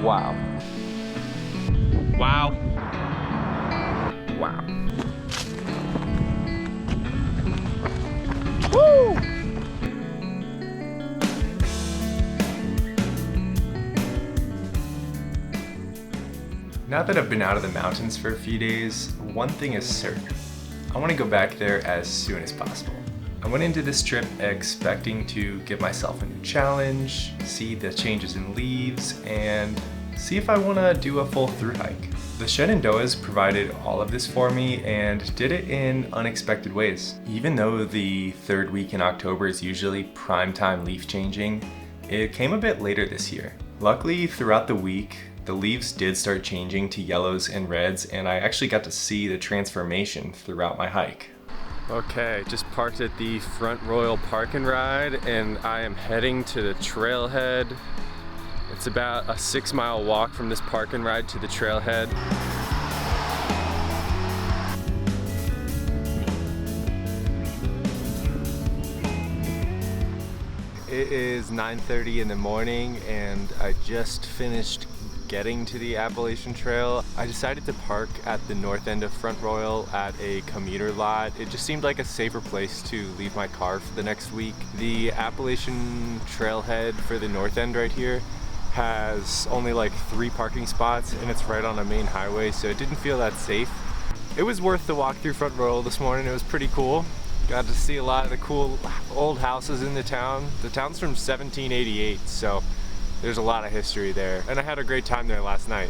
Wow. Wow. Wow. Woo! Now that I've been out of the mountains for a few days, one thing is certain. I want to go back there as soon as possible. I went into this trip expecting to give myself a new challenge, see the changes in leaves, and see if I want to do a full through hike. The Shenandoahs provided all of this for me and did it in unexpected ways. Even though the third week in October is usually prime time leaf changing, it came a bit later this year. Luckily, throughout the week, the leaves did start changing to yellows and reds, and I actually got to see the transformation throughout my hike. Okay, just parked at the Front Royal Park and Ride, and I am heading to the trailhead. It's about a 6-mile walk from this park and ride to the trailhead. It is 9:30 in the morning, and I just finished getting to the Appalachian Trail. I decided to park at the north end of Front Royal at a commuter lot. It just seemed like a safer place to leave my car for the next week. The Appalachian Trailhead for the north end right here has only like 3 parking spots, and it's right on a main highway, so it didn't feel that safe. It was worth the walk through Front Royal this morning. It was pretty cool. Got to see a lot of the cool old houses in the town. The town's from 1788, so there's a lot of history there, and I had a great time there last night.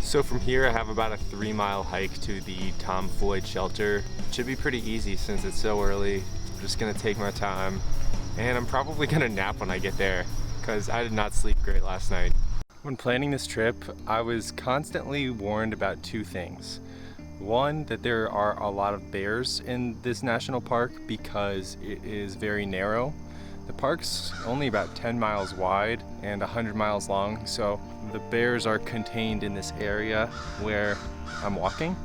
So from here I have about a 3-mile hike to the Tom Floyd shelter. It should be pretty easy since it's so early. I'm just gonna take my time, and I'm probably gonna nap when I get there because I did not sleep great last night. When planning this trip, I was constantly warned about 2 things. One, that there are a lot of bears in this national park because it is very narrow. The park's only about 10 miles wide and 100 miles long, so the bears are contained in this area where I'm walking.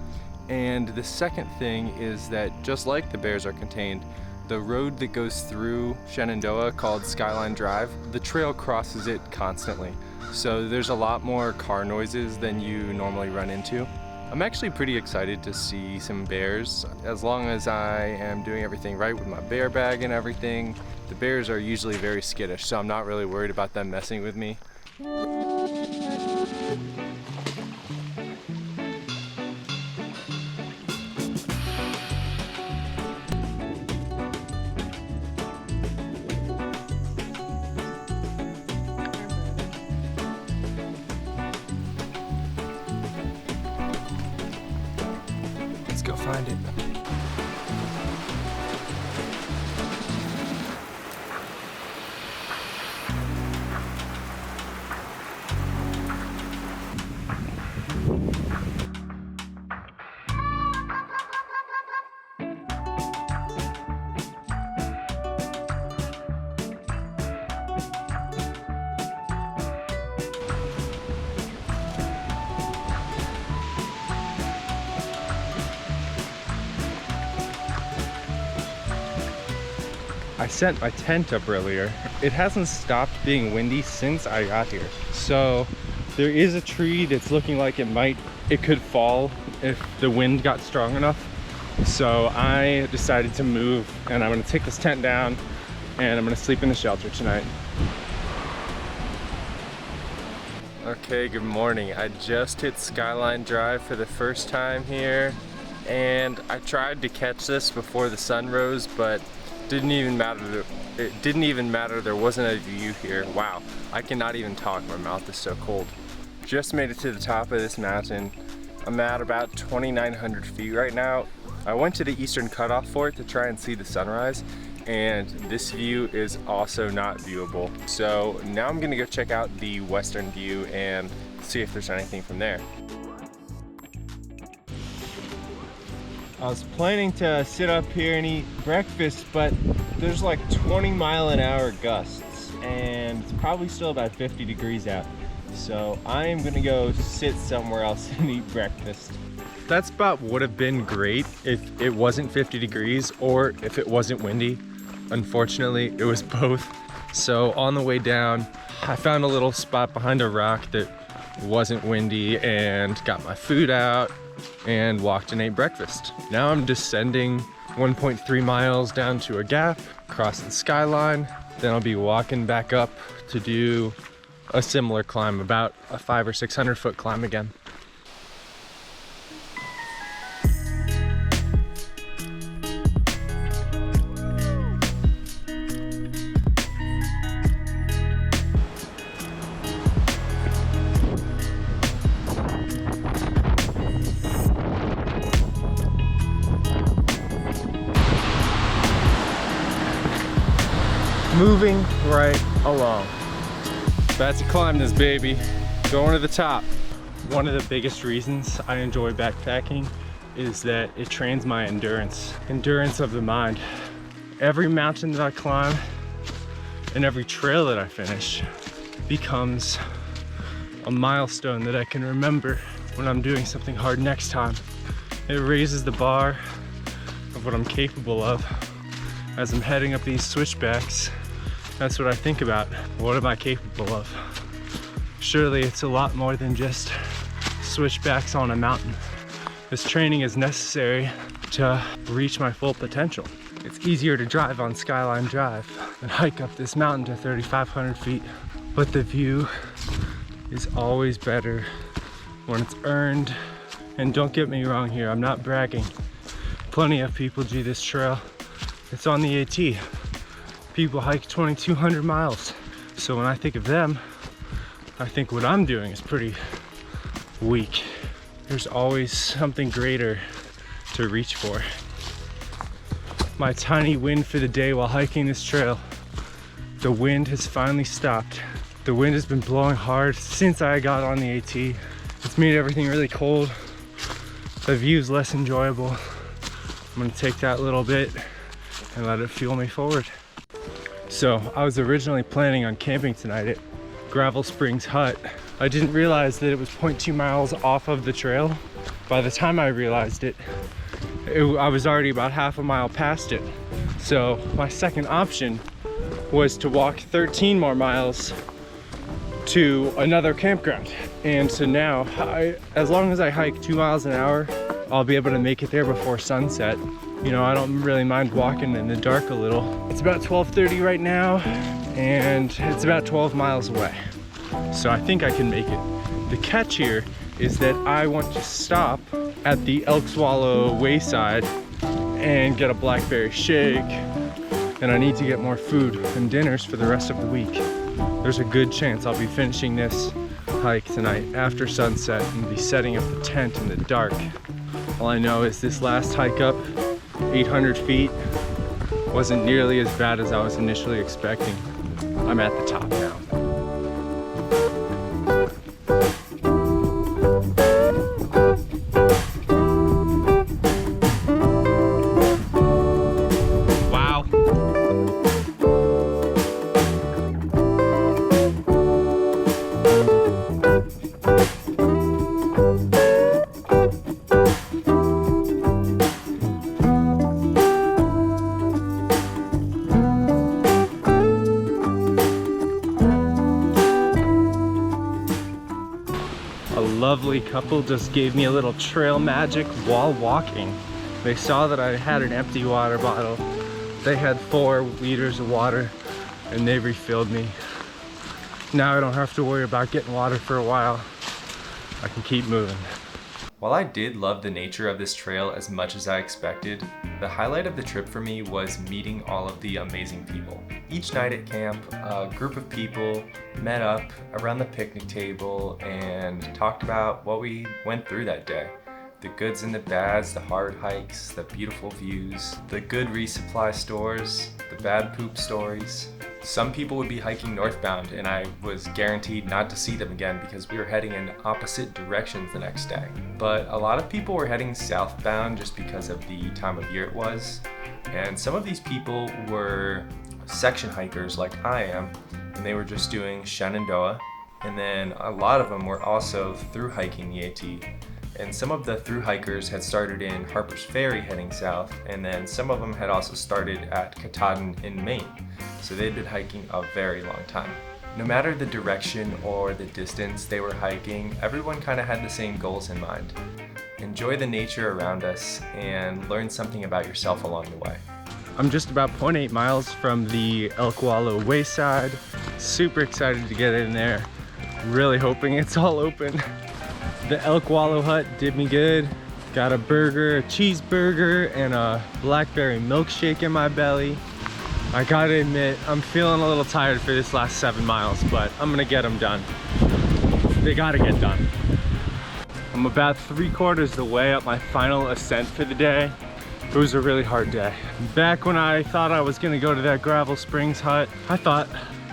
And the second thing is that just like the bears are contained, the road that goes through Shenandoah, called Skyline Drive, the trail crosses it constantly. So there's a lot more car noises than you normally run into. I'm actually pretty excited to see some bears. As long as I am doing everything right with my bear bag and everything, the bears are usually very skittish, so I'm not really worried about them messing with me. Go find it. I set my tent up earlier. It hasn't stopped being windy since I got here. So there is a tree that's looking like it could fall if the wind got strong enough. So I decided to move, and I'm gonna take this tent down and I'm gonna sleep in the shelter tonight. Okay, good morning. I just hit Skyline Drive for the first time here, and I tried to catch this before the sun rose, but it didn't even matter. There wasn't a view here. Wow, I cannot even talk. My mouth is so cold. Just made it to the top of this mountain. I'm at about 2,900 feet right now. I went to the eastern cutoff for it to try and see the sunrise, and this view is also not viewable. So now I'm gonna go check out the western view and see if there's anything from there. I was planning to sit up here and eat breakfast, but there's like 20-mile-an-hour gusts, and it's probably still about 50 degrees out. So I am gonna go sit somewhere else and eat breakfast. That spot would have been great if it wasn't 50 degrees or if it wasn't windy, Unfortunately, it was both. So on the way down, I found a little spot behind a rock that wasn't windy and got my food out and walked and ate breakfast. Now I'm descending 1.3 miles down to a gap, across the skyline. Then I'll be walking back up to do a similar climb, about a 500 or 600 foot climb again. Moving right along. About to climb this baby, going to the top. One of the biggest reasons I enjoy backpacking is that it trains my endurance of the mind. Every mountain that I climb and every trail that I finish becomes a milestone that I can remember when I'm doing something hard next time. It raises the bar of what I'm capable of. As I'm heading up these switchbacks, that's what I think about. What am I capable of? Surely it's a lot more than just switchbacks on a mountain. This training is necessary to reach my full potential. It's easier to drive on Skyline Drive than hike up this mountain to 3,500 feet. But the view is always better when it's earned. And don't get me wrong here, I'm not bragging. Plenty of people do this trail. It's on the AT. People hike 2,200 miles. So when I think of them, I think what I'm doing is pretty weak. There's always something greater to reach for. My tiny win for the day while hiking this trail. The wind has finally stopped. The wind has been blowing hard since I got on the AT. It's made everything really cold. The view's less enjoyable. I'm gonna take that little bit and let it fuel me forward. So I was originally planning on camping tonight at Gravel Springs Hut. I didn't realize that it was 0.2 miles off of the trail. By the time I realized it, I was already about half a mile past it. So my second option was to walk 13 more miles to another campground. And so now, as long as I hike 2 miles an hour, I'll be able to make it there before sunset. You know, I don't really mind walking in the dark a little. It's about 12:30 right now, and it's about 12 miles away. So I think I can make it. The catch here is that I want to stop at the Elk Swallow wayside and get a blackberry shake, and I need to get more food and dinners for the rest of the week. There's a good chance I'll be finishing this hike tonight after sunset and be setting up the tent in the dark. All I know is this last hike up 800 feet wasn't nearly as bad as I was initially expecting. I'm at the top now. Lovely couple just gave me a little trail magic while walking. They saw that I had an empty water bottle. They had 4 liters of water and they refilled me. Now I don't have to worry about getting water for a while. I can keep moving. While I did love the nature of this trail as much as I expected, the highlight of the trip for me was meeting all of the amazing people. Each night at camp, a group of people met up around the picnic table and talked about what we went through that day. The goods and the bads, the hard hikes, the beautiful views, the good resupply stores, the bad poop stories. Some people would be hiking northbound and I was guaranteed not to see them again because we were heading in opposite directions the next day. But a lot of people were heading southbound just because of the time of year it was. And some of these people were section hikers like I am, and they were just doing Shenandoah. And then a lot of them were also through hiking the AT. And some of the through hikers had started in Harper's Ferry heading south, and then some of them had also started at Katahdin in Maine. So they'd been hiking a very long time. No matter the direction or the distance they were hiking, everyone kind of had the same goals in mind. Enjoy the nature around us and learn something about yourself along the way. I'm just about 0.8 miles from the Elk Wallow wayside. Super excited to get in there. Really hoping it's all open. The Elk Wallow hut did me good. Got a burger, a cheeseburger, and a blackberry milkshake in my belly. I gotta admit, I'm feeling a little tired for this last 7 miles, but I'm gonna get them done. They gotta get done. I'm about 3/4 the way up my final ascent for the day. It was a really hard day. Back when I thought I was gonna go to that Gravel Springs hut, I thought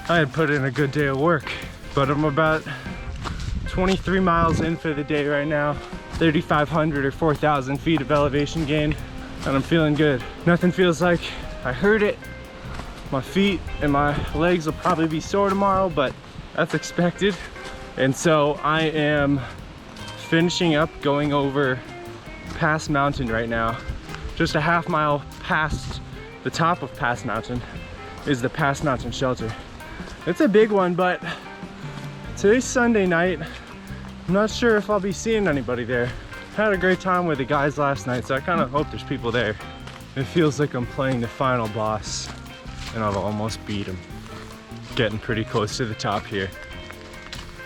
I had put in a good day of work, but I'm about 23 miles in for the day right now, 3,500 or 4,000 feet of elevation gain, and I'm feeling good. Nothing feels like I heard it. My feet and my legs will probably be sore tomorrow, but that's expected. And so I am finishing up going over Pass Mountain right now. Just a half mile past the top of Pass Mountain is the Pass Mountain shelter. It's a big one, but today's Sunday night. I'm not sure if I'll be seeing anybody there. Had a great time with the guys last night, so I kind of hope there's people there. It feels like I'm playing the final boss, and I've almost beat him. Getting pretty close to the top here.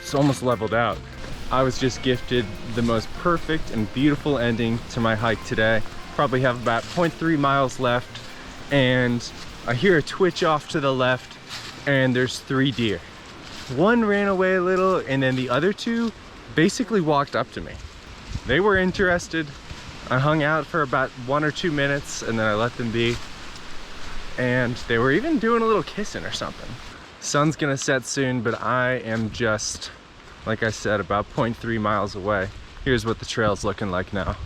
It's almost leveled out. I was just gifted the most perfect and beautiful ending to my hike today. Probably have about 0.3 miles left, and I hear a twitch off to the left, and there's 3 deer. One ran away a little, and then the other 2 basically walked up to me. They were interested. I hung out for about 1 or 2 minutes, and then I let them be. And they were even doing a little kissing or something. Sun's gonna set soon, but I am just, like I said, about 0.3 miles away. Here's what the trail's looking like now.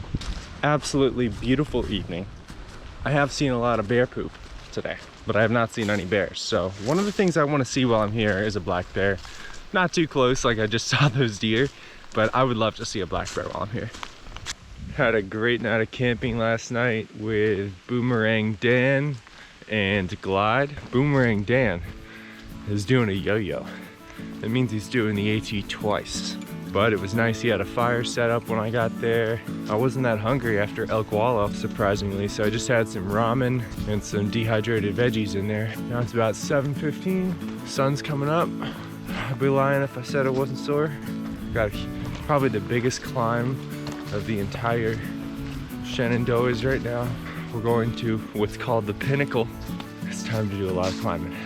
Absolutely beautiful evening. I have seen a lot of bear poop today, but I have not seen any bears. So one of the things I want to see while I'm here is a black bear. Not too close like I just saw those deer, but I would love to see a black bear while I'm here. Had a great night of camping last night with Boomerang Dan and Glide. Boomerang Dan is doing a yo-yo. That means he's doing the AT twice. But it was nice, he had a fire set up when I got there. I wasn't that hungry after Elk Wallow, surprisingly, so I just had some ramen and some dehydrated veggies in there. Now it's about 7:15, sun's coming up. I'd be lying if I said I wasn't sore. Got probably the biggest climb of the entire Shenandoahs right now. We're going to what's called the Pinnacle. It's time to do a lot of climbing.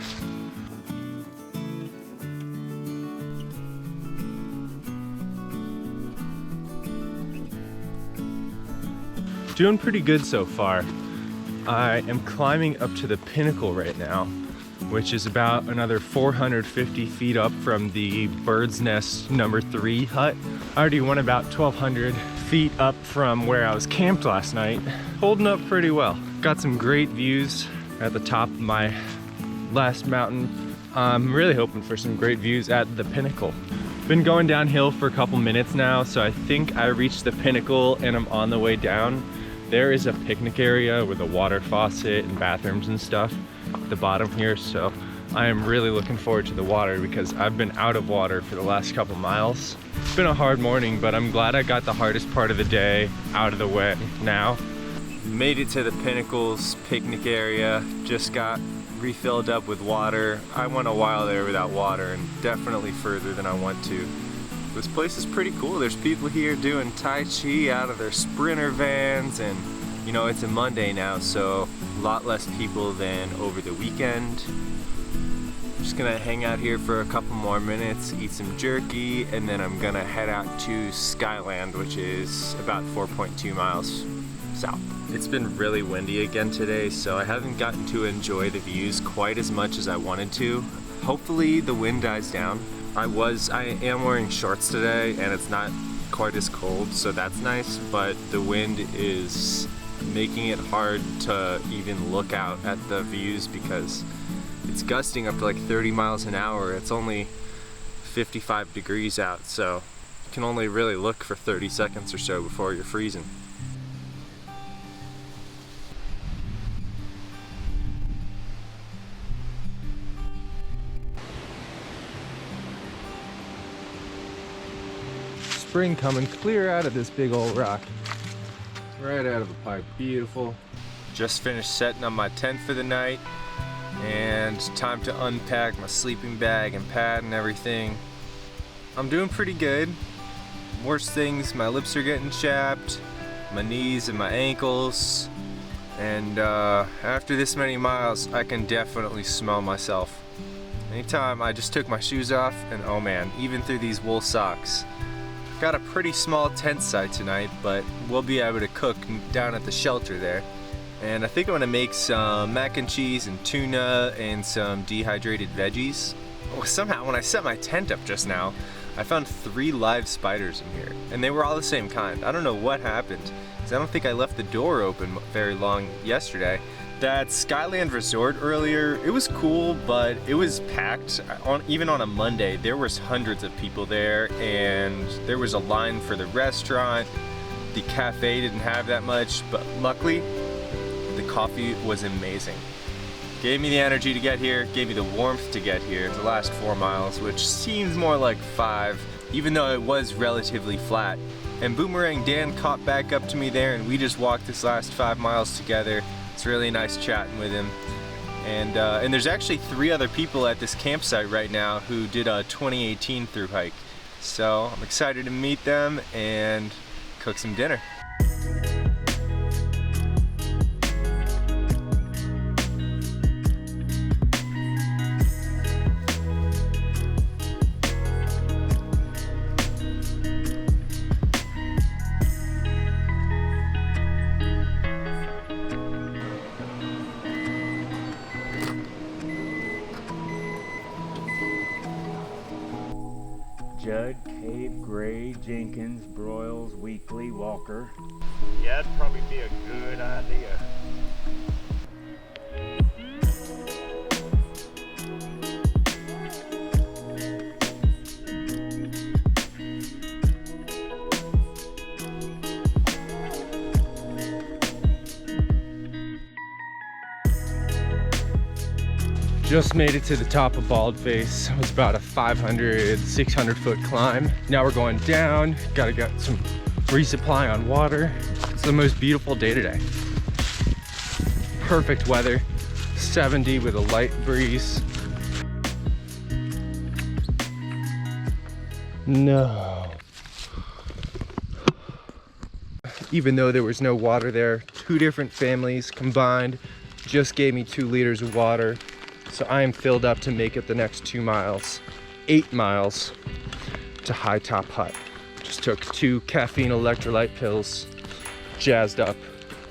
Doing pretty good so far. I am climbing up to the Pinnacle right now, which is about another 450 feet up from the Bird's Nest number 3 hut. I already went about 1,200 feet up from where I was camped last night. Holding up pretty well. Got some great views at the top of my last mountain. I'm really hoping for some great views at the Pinnacle. Been going downhill for a couple minutes now, so I think I reached the Pinnacle and I'm on the way down. There is a picnic area with a water faucet and bathrooms and stuff at the bottom here, so I am really looking forward to the water because I've been out of water for the last couple miles. It's been a hard morning, but I'm glad I got the hardest part of the day out of the way now. Made it to the Pinnacle's picnic area, just got refilled up with water. I went a while there without water and definitely further than I want to. This place is pretty cool. There's people here doing Tai Chi out of their Sprinter vans, and you know, it's a Monday now, so a lot less people than over the weekend. Just gonna hang out here for a couple more minutes, eat some jerky, and then I'm gonna head out to Skyline, which is about 4.2 miles south. It's been really windy again today, so I haven't gotten to enjoy the views quite as much as I wanted to. Hopefully the wind dies down. I am wearing shorts today and it's not quite as cold, so that's nice, but the wind is making it hard to even look out at the views because it's gusting up to like 30 miles an hour. It's only 55 degrees out, so You can only really look for 30 seconds or so before you're freezing. Spring coming clear out of this big old rock. Right out of the pipe, beautiful. Just finished setting up my tent for the night, and time to unpack my sleeping bag and pad and everything. I'm doing pretty good. Worst things, my lips are getting chapped, my knees and my ankles, and after this many miles, I can definitely smell myself. Anytime I just took my shoes off, and oh man, even through these wool socks. Got a pretty small tent site tonight, but we'll be able to cook down at the shelter there. And I think I'm gonna make some mac and cheese and tuna and some dehydrated veggies. Oh, somehow when I set my tent up just now, I found 3 live spiders in here, and they were all the same kind. I don't know what happened, because I don't think I left the door open very long yesterday. That Skyline Resort earlier, it was cool, but it was packed. Even on a Monday, there was hundreds of people there, and there was a line for the restaurant. The cafe didn't have that much, but luckily, the coffee was amazing. Gave me the energy to get here, gave me the warmth to get here the last 4 miles, which seems more like 5, even though it was relatively flat. And Boomerang Dan caught back up to me there, and we just walked this last 5 miles together. It's really nice chatting with him. And there's actually 3 other people at this campsite right now who did a 2018 through hike. So I'm excited to meet them and cook some dinner. Judd, Cave, Gray, Jenkins, Broyles, Weekly, Walker. Yeah, that'd probably be a good idea. Just made it to the top of Baldface. It was about a 500, 600 foot climb. Now we're going down. Gotta get some resupply on water. It's the most beautiful day today. Perfect weather, 70 with a light breeze. No. Even though there was no water there, 2 different families combined just gave me 2 liters of water. So I am filled up to make it the next 2 miles, 8 miles to High Top Hut. Just took 2 caffeine electrolyte pills, jazzed up,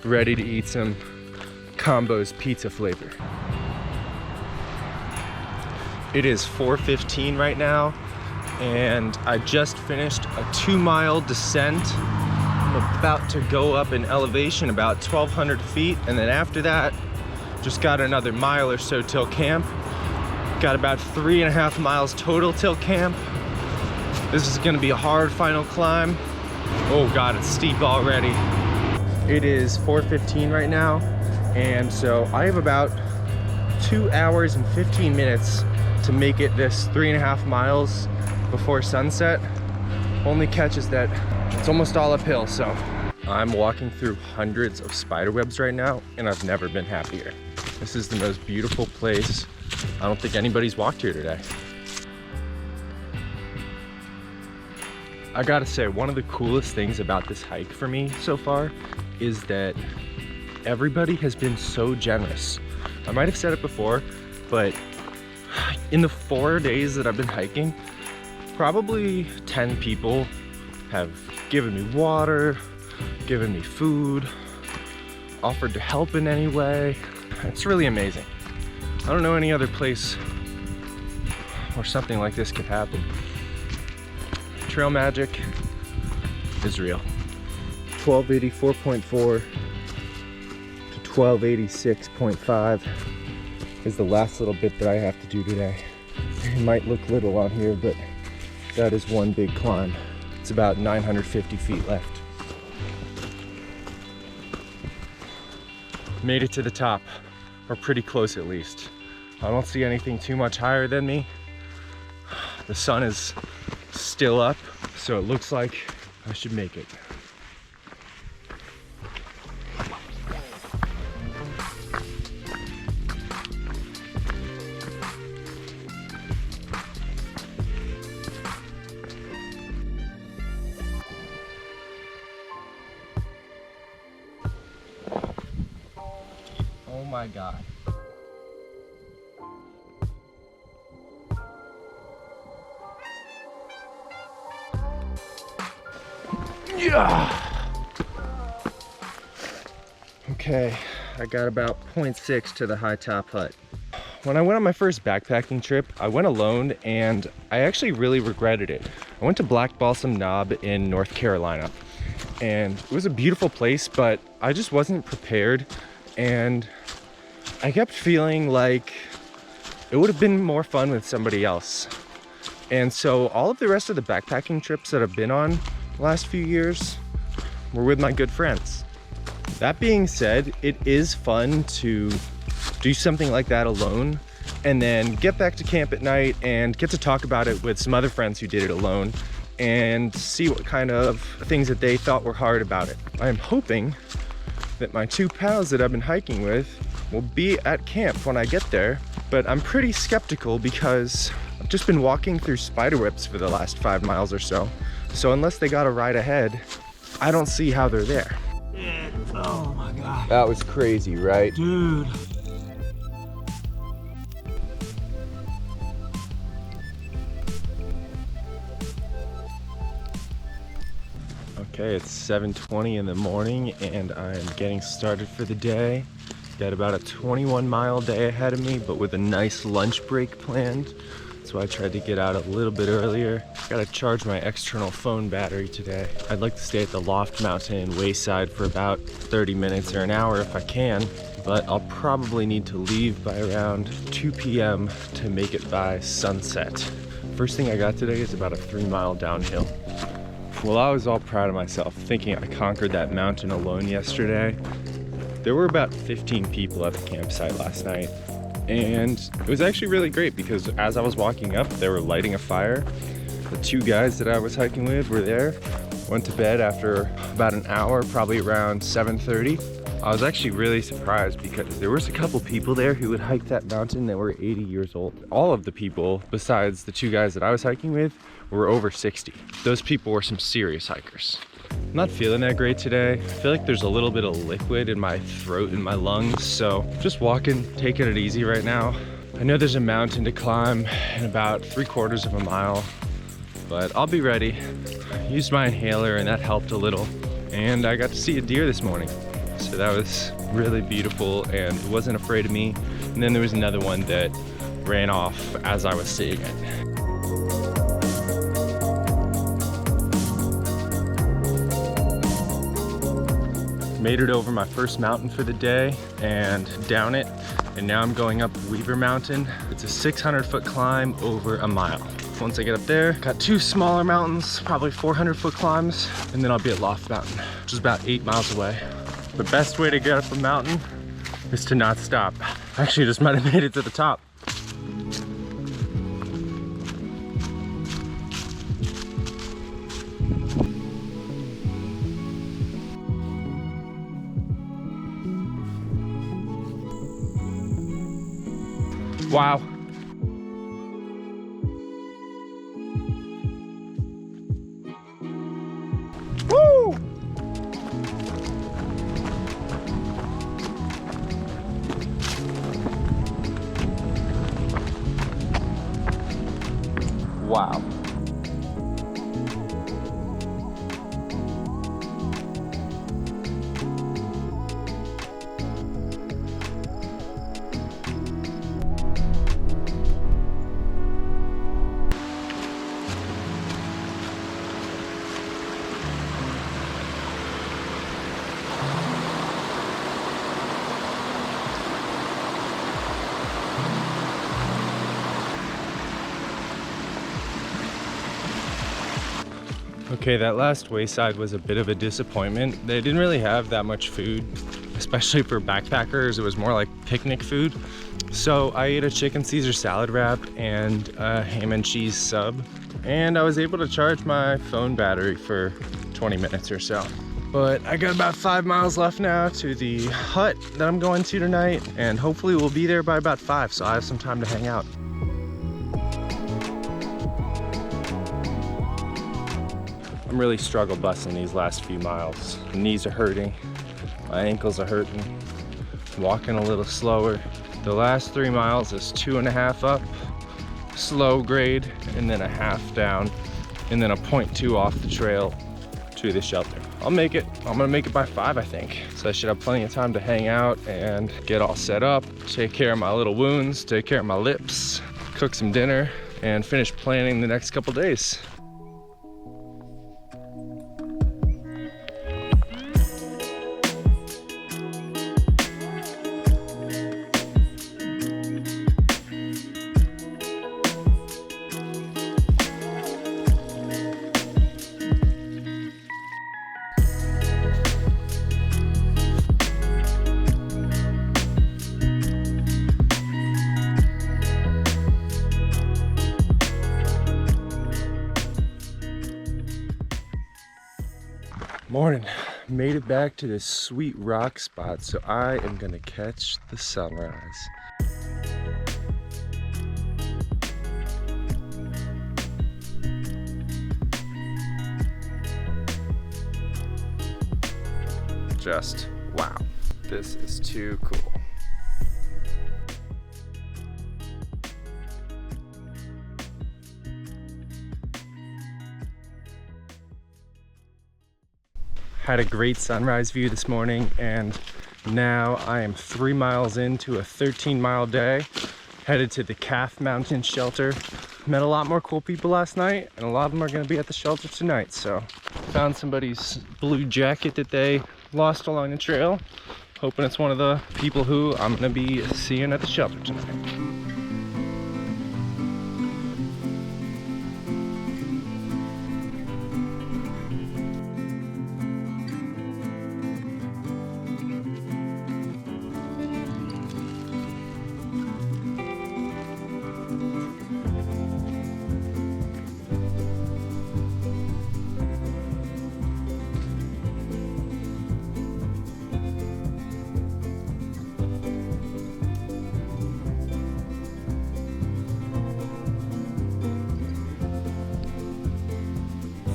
ready to eat some Combo's pizza flavor. It is 4:15 right now, and I just finished a 2-mile descent. I'm about to go up in elevation about 1,200 feet, and then after that, just got another mile or so till camp. Got about 3.5 miles total till camp. This is gonna be a hard final climb. Oh God, it's steep already. It is 4:15 right now, and so I have about 2 hours and 15 minutes to make it this 3.5 miles before sunset. Only catch is that it's almost all uphill, so I'm walking through hundreds of spider webs right now, and I've never been happier. This is the most beautiful place. I don't think anybody's walked here today. I gotta say, one of the coolest things about this hike for me so far is that everybody has been so generous. I might have said it before, but in the 4 days that I've been hiking, probably 10 people have given me water, given me food, offered to help in any way. It's really amazing. I don't know any other place where something like this could happen. Trail magic is real. 1284.4 to 1286.5 is the last little bit that I have to do today. It might look little on here, but that is one big climb. It's about 950 feet left. Made it to the top, or pretty close at least. I don't see anything too much higher than me. The sun is still up, so it looks like I should make it. Oh my God. Yeah. Okay, I got about 0.6 to the high top hut. When I went on my first backpacking trip, I went alone and I actually really regretted it. I went to Black Balsam Knob in North Carolina and it was a beautiful place, but I just wasn't prepared and I kept feeling like it would have been more fun with somebody else. And so all of the rest of the backpacking trips that I've been on the last few years were with my good friends. That being said, it is fun to do something like that alone and then get back to camp at night and get to talk about it with some other friends who did it alone and see what kind of things that they thought were hard about it. I am hoping that my two pals that I've been hiking with will be at camp when I get there, but I'm pretty skeptical because I've just been walking through spider webs for the last 5 miles or so. So unless they got a ride ahead, I don't see how they're there. Yeah. Oh my God. That was crazy, right? Dude. Okay, it's 7:20 in the morning and I'm getting started for the day. Got about a 21-mile day ahead of me, but with a nice lunch break planned. So I tried to get out a little bit earlier. Gotta charge my external phone battery today. I'd like to stay at the Loft Mountain in Wayside for about 30 minutes or an hour if I can, but I'll probably need to leave by around 2 p.m. to make it by sunset. First thing I got today is about a 3-mile downhill. Well, I was all proud of myself, thinking I conquered that mountain alone yesterday. There were about 15 people at the campsite last night, and it was actually really great because as I was walking up, they were lighting a fire. The 2 guys that I was hiking with were there. Went to bed after about an hour, probably around 7:30. I was actually really surprised because there was a couple people there who had hiked that mountain that were 80 years old. All of the people, besides the 2 guys that I was hiking with, were over 60. Those people were some serious hikers. I'm not feeling that great today. I feel like there's a little bit of liquid in my throat and my lungs, so just walking, taking it easy right now. I know there's a mountain to climb in about 3/4 of a mile, but I'll be ready. I used my inhaler and that helped a little, and I got to see a deer this morning. So that was really beautiful and it wasn't afraid of me. And then there was another one that ran off as I was seeing it. Made it over my first mountain for the day and down it, and now I'm going up Weaver Mountain. It's a 600-foot climb over a mile. Once I get up there, got 2 smaller mountains, probably 400-foot climbs, and then I'll be at Loft Mountain, which is about 8 miles away. The best way to get up a mountain is to not stop. Actually, just might have made it to the top. Wow. Woo! Wow. Okay, that last wayside was a bit of a disappointment. They didn't really have that much food, especially for backpackers. It was more like picnic food. So I ate a chicken Caesar salad wrap and a ham and cheese sub. And I was able to charge my phone battery for 20 minutes or so. But I got about 5 miles left now to the hut that I'm going to tonight. And hopefully we'll be there by about 5, so I have some time to hang out. I'm really struggle busing these last few miles. My knees are hurting, my ankles are hurting, walking a little slower. The last 3 miles is 2.5 up, slow grade, and then a half down, and then a 0.2 off the trail to the shelter. I'll make it. I'm gonna make it by 5, I think. So I should have plenty of time to hang out and get all set up, take care of my little wounds, take care of my lips, cook some dinner, and finish planning the next couple days. Morning. Made it back to this sweet rock spot, so I am gonna catch the sunrise. Just wow. This is too cool. Had a great sunrise view this morning, and now I am 3 miles into a 13-mile day, headed to the Calf Mountain shelter. Met a lot more cool people last night, and a lot of them are gonna be at the shelter tonight. So found somebody's blue jacket that they lost along the trail. Hoping it's one of the people who I'm gonna be seeing at the shelter tonight.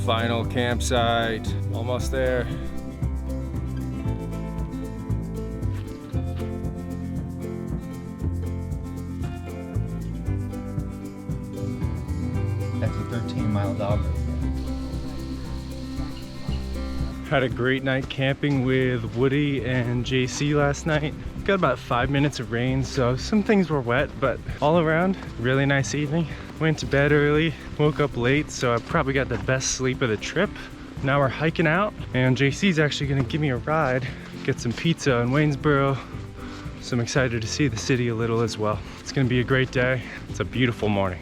Final campsite, almost there. That's a 13-mile dog right there. Had a great night camping with Woody and JC last night. Got about 5 minutes of rain, so some things were wet, but all around, really nice evening. Went to bed early, woke up late, so I probably got the best sleep of the trip. Now we're hiking out, and JC's actually gonna give me a ride, get some pizza in Waynesboro. So I'm excited to see the city a little as well. It's gonna be a great day. It's a beautiful morning.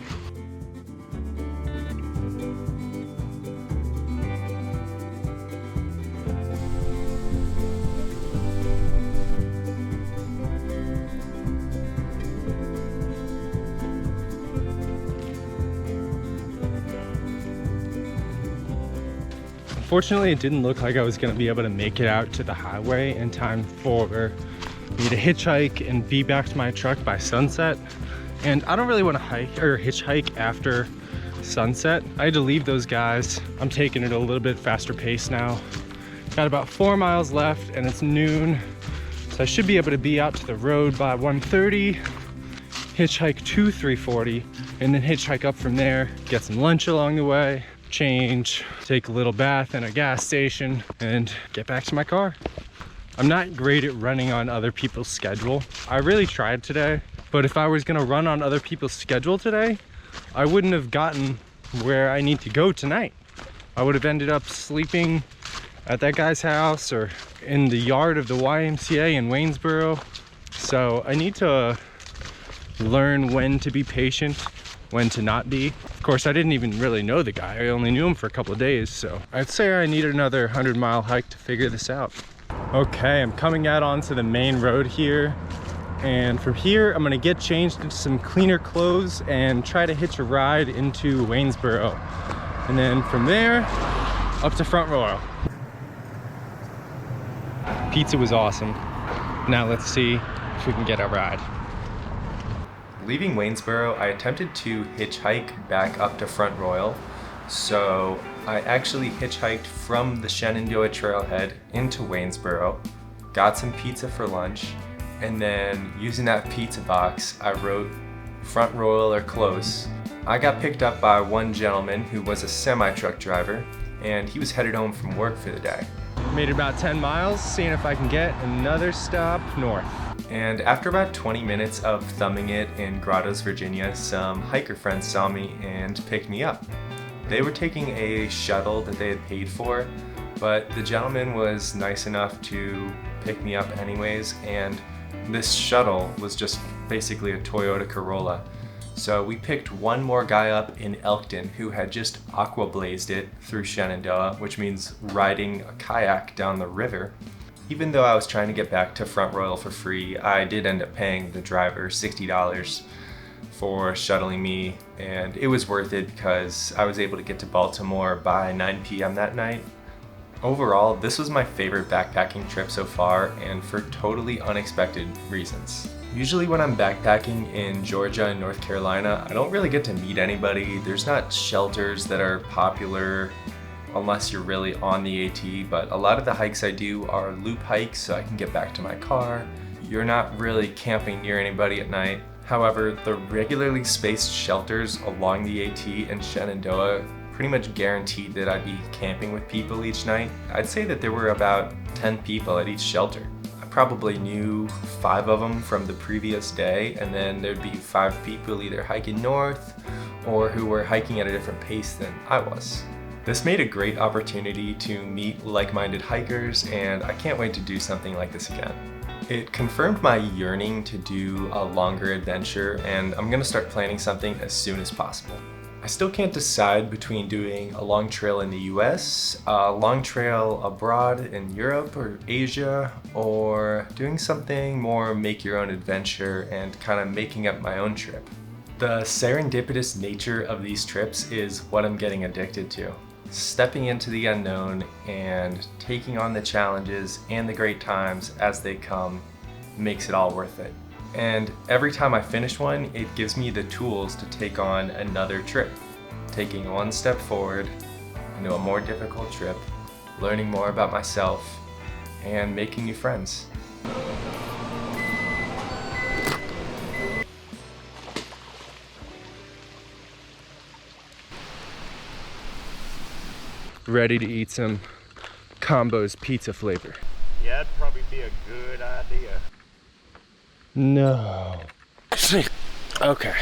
Unfortunately, it didn't look like I was gonna be able to make it out to the highway in time for me to hitchhike and be back to my truck by sunset. And I don't really want to hike or hitchhike after sunset. I had to leave those guys. I'm taking it a little bit faster pace now. Got about 4 miles left and it's noon. So I should be able to be out to the road by 1:30, hitchhike to 3:40, and then hitchhike up from there, get some lunch along the way, change, take a little bath in a gas station, and get back to my car. I'm not great at running on other people's schedule. I really tried today, but if I was gonna run on other people's schedule today, I wouldn't have gotten where I need to go tonight. I would have ended up sleeping at that guy's house or in the yard of the YMCA in Waynesboro. So I need to learn when to be patient, when to not be. Of course, I didn't even really know the guy. I only knew him for a couple of days, so I'd say I need another 100-mile hike to figure this out. Okay, I'm coming out onto the main road here, and from here I'm gonna get changed into some cleaner clothes and try to hitch a ride into Waynesboro, and then from there up to Front Royal. Pizza was awesome. Now let's see if we can get a ride. Leaving Waynesboro, I attempted to hitchhike back up to Front Royal. So I actually hitchhiked from the Shenandoah trailhead into Waynesboro, got some pizza for lunch, and then using that pizza box, I wrote Front Royal or close. I got picked up by one gentleman who was a semi-truck driver, and he was headed home from work for the day. Made about 10 miles, seeing if I can get another stop north. And after about 20 minutes of thumbing it in Grottoes, Virginia, some hiker friends saw me and picked me up. They were taking a shuttle that they had paid for, but the gentleman was nice enough to pick me up anyways, and this shuttle was just basically a Toyota Corolla. So we picked one more guy up in Elkton who had just aqua blazed it through Shenandoah, which means riding a kayak down the river. Even though I was trying to get back to Front Royal for free, I did end up paying the driver $60 for shuttling me, and it was worth it because I was able to get to Baltimore by 9 p.m. that night. Overall, this was my favorite backpacking trip so far, and for totally unexpected reasons. Usually when I'm backpacking in Georgia and North Carolina, I don't really get to meet anybody. There's not shelters that are popular unless you're really on the AT, but a lot of the hikes I do are loop hikes so I can get back to my car. You're not really camping near anybody at night. However, the regularly spaced shelters along the AT and Shenandoah pretty much guaranteed that I'd be camping with people each night. I'd say that there were about 10 people at each shelter. I probably knew 5 of them from the previous day, and then there'd be 5 people either hiking north or who were hiking at a different pace than I was. This made a great opportunity to meet like-minded hikers, and I can't wait to do something like this again. It confirmed my yearning to do a longer adventure, and I'm gonna start planning something as soon as possible. I still can't decide between doing a long trail in the US, a long trail abroad in Europe or Asia, or doing something more make your own adventure and kind of making up my own trip. The serendipitous nature of these trips is what I'm getting addicted to. Stepping into the unknown and taking on the challenges and the great times as they come makes it all worth it. And every time I finish one, it gives me the tools to take on another trip. Taking one step forward into a more difficult trip, learning more about myself, and making new friends. Ready to eat some Combo's pizza flavor. Yeah, that'd probably be a good idea. No. Okay.